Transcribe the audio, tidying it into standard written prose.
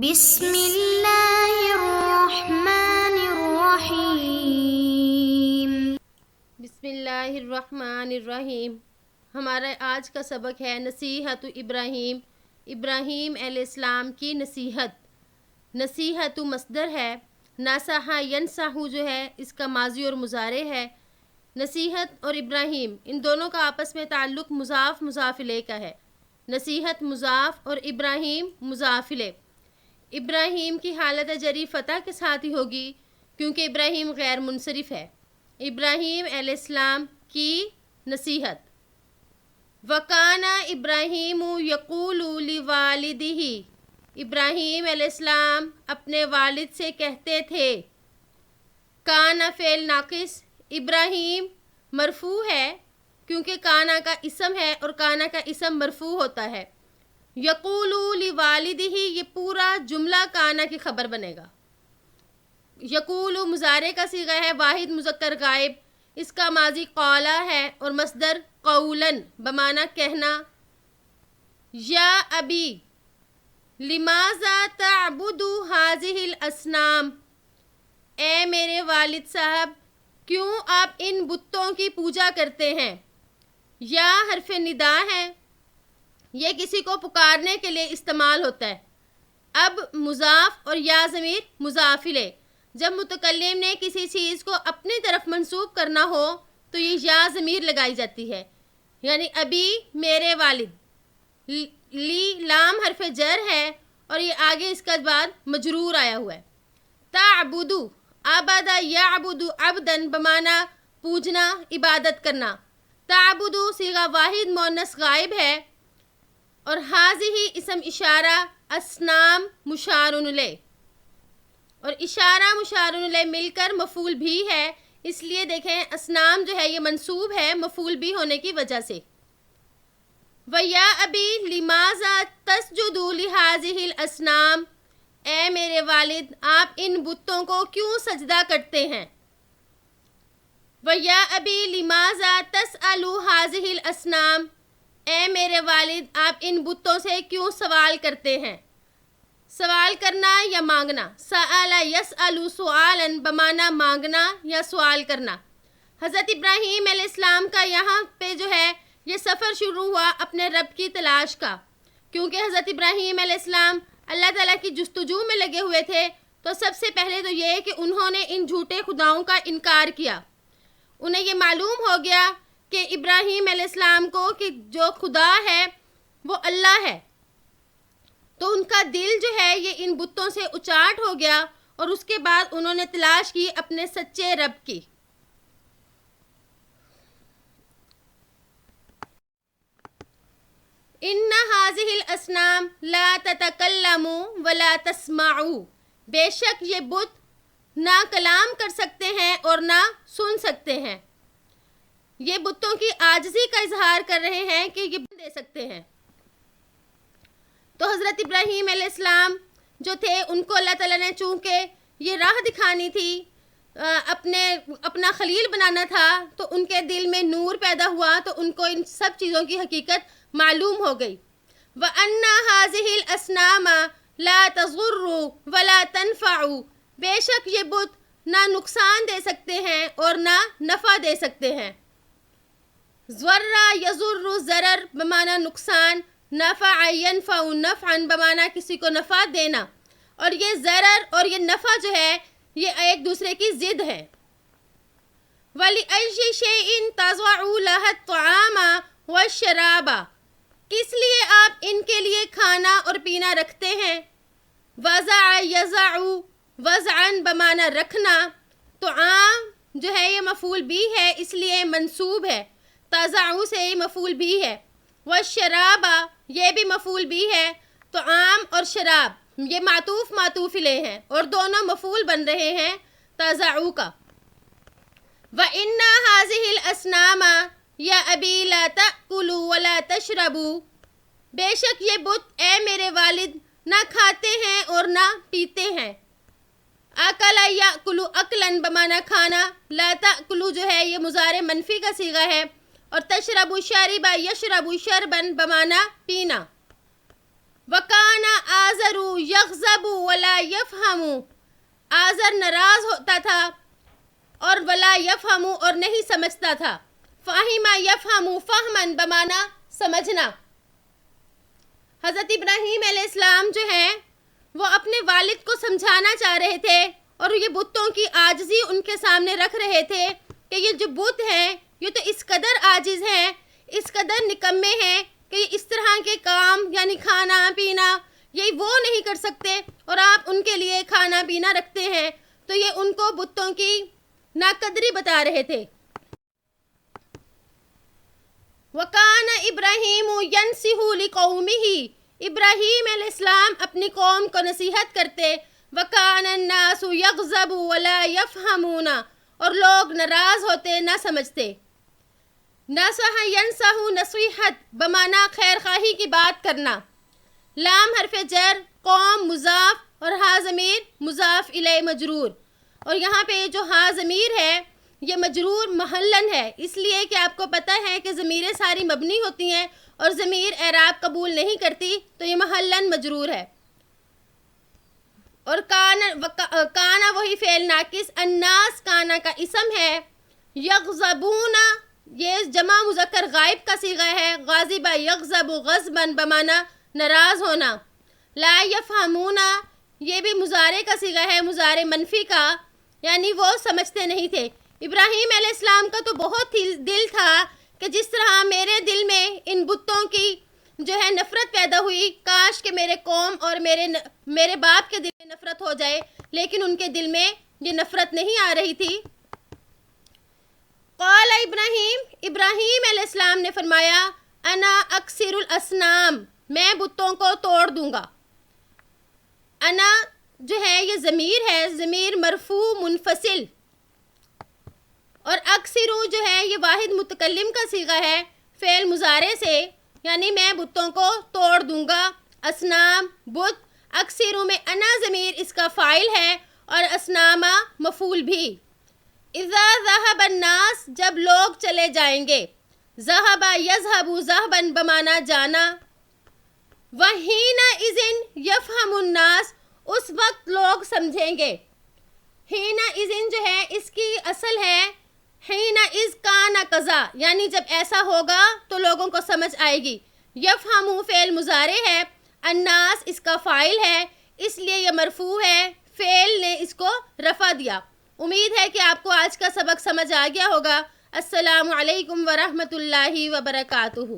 بسم اللہ الرحمن الرحیم۔ بسم اللہ الرحمن الرحیم۔ ہمارا آج کا سبق ہے نصیحت ابراہیم، ابراہیم علیہ السلام کی نصیحت۔ نصیحت مصدر ہے، ناصح ینصح جو ہے اس کا ماضی اور مضارع ہے۔ نصیحت اور ابراہیم ان دونوں کا آپس میں تعلق مضاف مضاف الیہ کا ہے۔ نصیحت مضاف اور ابراہیم مضاف الیہ۔ ابراہیم کی حالت جری فتح کے ساتھ ہی ہوگی کیونکہ ابراہیم غیر منصرف ہے۔ ابراہیم علیہ السلام کی نصیحت۔ وَكَانَ ابراہیم یقول لِوَالِدِهِ، ابراہیم علیہ السلام اپنے والد سے کہتے تھے۔ کانا فعل ناقص، ابراہیم مرفوع ہے کیونکہ کانا کا اسم ہے اور کانا کا اسم مرفوع ہوتا ہے۔ یقول لوالدہ یہ پورا جملہ کانا کی خبر بنے گا۔ یقول مضارع کا صیغہ ہے واحد مذکر غائب، اس کا ماضی قولا ہے اور مصدر قولن بمعنی کہنا۔ یا ابی لماذا تعبد هذه الاصنام، اے میرے والد صاحب کیوں آپ ان بتوں کی پوجا کرتے ہیں۔ یا حرف ندا ہے، یہ کسی کو پکارنے کے لیے استعمال ہوتا ہے۔ اب مضاف اور یا ضمیر مضاف الیہ، جب متکلم نے کسی چیز کو اپنی طرف منسوب کرنا ہو تو یہ یا ضمیر لگائی جاتی ہے، یعنی ابھی میرے والد۔ لی لام حرف جر ہے اور یہ آگے اس کے بعد مجرور آیا ہوا ہے۔ تعبدو عبد یعبد عبدن بمعنی پوجنا عبادت کرنا۔ تعبدو صیغہ واحد مؤنث غائب ہے اور حاضی اسم اشارہ، اصنام مشار الیہ، اور اشارہ مشار الیہ مل کر مفعول بھی ہے، اس لیے دیکھیں اصنام جو ہے یہ منصوب ہے مفعول بھی ہونے کی وجہ سے۔ وَيَا أَبِي لِمَاذَا تَسْجُدُ لِهَذِهِ الْأَصْنَامِ، اے میرے والد آپ ان بتوں کو کیوں سجدہ کرتے ہیں۔ وَيَا أَبِي لِمَاذَا تَسْأَلُ هَذِهِ الْأَصْنَامِ، اے میرے والد آپ ان بتوں سے کیوں سوال کرتے ہیں۔ سوال کرنا یا مانگنا، سأل یسأل سؤالا بمعنی مانگنا یا سوال کرنا۔ حضرت ابراہیم علیہ السلام کا یہاں پہ جو ہے یہ سفر شروع ہوا اپنے رب کی تلاش کا، کیونکہ حضرت ابراہیم علیہ السلام اللہ تعالیٰ کی جستجو میں لگے ہوئے تھے۔ تو سب سے پہلے تو یہ کہ انہوں نے ان جھوٹے خداؤں کا انکار کیا۔ انہیں یہ معلوم ہو گیا کہ ابراہیم علیہ السلام کو کہ جو خدا ہے وہ اللہ ہے، تو ان کا دل جو ہے یہ ان بتوں سے اچاٹ ہو گیا اور اس کے بعد انہوں نے تلاش کی اپنے سچے رب کی۔ ان هذه الاصنام لا تتکلم ولا تسمع، بے شک یہ بت نہ کلام کر سکتے ہیں اور نہ سن سکتے ہیں۔ یہ بتوں کی عاجزی کا اظہار کر رہے ہیں کہ یہ دے سکتے ہیں۔ تو حضرت ابراہیم علیہ السلام جو تھے ان کو اللہ تعالیٰ نے چونکہ یہ راہ دکھانی تھی، اپنا خلیل بنانا تھا، تو ان کے دل میں نور پیدا ہوا، تو ان کو ان سب چیزوں کی حقیقت معلوم ہو گئی۔ وَأَنَّ هَذِهِ الْأَصْنَامَ لَا تَضُرُّ وَلَا تَنْفَعُ، بے شک یہ بت نہ نقصان دے سکتے ہیں اور نہ نفع دے سکتے ہیں۔ ضَرَّ یضر ضرر بمعنی نقصان، نفع ینفع نفعا بمعنی کسی کو نفع دینا، اور یہ ضرر اور یہ نفع جو ہے یہ ایک دوسرے کی ضد ہے۔ وَلِأَيِّ شَيْءٍ تَضَعُ لَهَا الطَّعَامَ وَالشَّرَابَ، کس لیے آپ ان کے لیے کھانا اور پینا رکھتے ہیں۔ وَضَعَ یَضَعُ وضعا بمعنی رکھنا، تو عام جو ہے یہ مفعول بھی ہے اس لیے منصوب ہے، تضع سے یہ مفعول بھی ہے۔ والشراب یہ بھی مفعول بھی ہے، تو عام اور شراب یہ معطوف الیہ ہیں اور دونوں مفعول بن رہے ہیں تضع کا۔ وَإِنَّ هَذِهِ الْأَصْنَامَ یا ابی لا تأکلوا ولا تشربوا، بے شک یہ بت اے میرے والد نہ کھاتے ہیں اور نہ پیتے ہیں۔ اکل یاکل اکلا بمعنی کھانا، لا تأکلوا جو ہے یہ مضارع منفی کا صیغہ ہے، اور تشربوا شرب یشرب شربا بمعنی پینا۔ وَكَانَ آزَرُ يَغْضَبُ وَلَا يَفْهَمُ، آزر ناراض ہوتا تھا اور ولا یفہم اور نہیں سمجھتا تھا. فہم یفہم فہمن بمانا سمجھنا. حضرت ابراہیم علیہ السلام جو ہیں وہ اپنے والد کو سمجھانا چاہ رہے تھے اور یہ بتوں کی عاجزی ان کے سامنے رکھ رہے تھے کہ یہ جو بت ہیں یہ تو اس قدر عاجز ہیں، اس قدر نکمے ہیں کہ یہ اس طرح کے کام یعنی کھانا پینا یہ وہ نہیں کر سکتے اور آپ ان کے لیے کھانا پینا رکھتے ہیں. تو یہ ان کو بتوں کی ناقدری بتا رہے تھے. وَكَانَ إِبْرَاهِيمُ يَنْصِحُ لِقَوْمِهِ، ابراہیم علیہ السلام اپنی قوم کو نصیحت کرتے. وَكَانَ النَّاسُ يَغْضَبُ وَلَا يَفْهَمُونَ، اور لوگ ناراض ہوتے نہ سمجھتے. نصح ینصح نصیحت بمانا خیر خواہی کی بات کرنا. لام حرف جر، قوم مضاف اور ہا ضمیر مضاف الیہ مجرور. اور یہاں پہ جو ہا ضمیر ہے یہ مجرور محلن ہے، اس لیے کہ آپ کو پتہ ہے کہ ضمیریں ساری مبنی ہوتی ہیں اور ضمیر اعراب قبول نہیں کرتی، تو یہ محلن مجرور ہے. اور کانا وہی فعل ناقص. الناس کانا کا اسم ہے. یغضبون یہ جمع مذکر غائب کا صیغہ ہے. غاضب یغضب غضبا بمانا ناراض ہونا. لا یفہمون یہ بھی مضارع کا صیغہ ہے، مضارع منفی کا، یعنی وہ سمجھتے نہیں تھے. ابراہیم علیہ السلام کا تو بہت ہی دل تھا کہ جس طرح میرے دل میں ان بتوں کی جو ہے نفرت پیدا ہوئی، کاش کہ میرے قوم اور میرے باپ کے دل میں نفرت ہو جائے، لیکن ان کے دل میں یہ نفرت نہیں آ رہی تھی. قال ابراہیم علیہ السلام نے فرمایا انا اکثر الاسنام، میں بتوں کو توڑ دوں گا. انا جو ہے یہ ضمیر ہے، ضمیر مرفوع منفصل، اور اکثرو جو ہے یہ واحد متکلم کا صیغہ ہے فعل مضارع سے، یعنی میں بتوں کو توڑ دوں گا. اسنام بت، اکثرو میں انا ضمیر اس کا فاعل ہے اور اسنامہ مفعول بھی. اذا ذهب الناس جب لوگ چلے جائیں گے. ذهب یذهب ذهبا بمانا جانا. وحینئذ یفہم الناس اس وقت لوگ سمجھیں گے. حینئذ جو ہے اس کی اصل ہے حینئذ کان کذا، یعنی جب ایسا ہوگا تو لوگوں کو سمجھ آئے گی. یفہم فعل مضارع ہے، الناس اس کا فاعل ہے، اس لیے یہ مرفوع ہے، فعل نے اس کو رفع دیا. امید ہے کہ آپ کو آج کا سبق سمجھ آ گیا ہوگا. السلام علیکم ورحمۃ اللہ وبرکاتہ.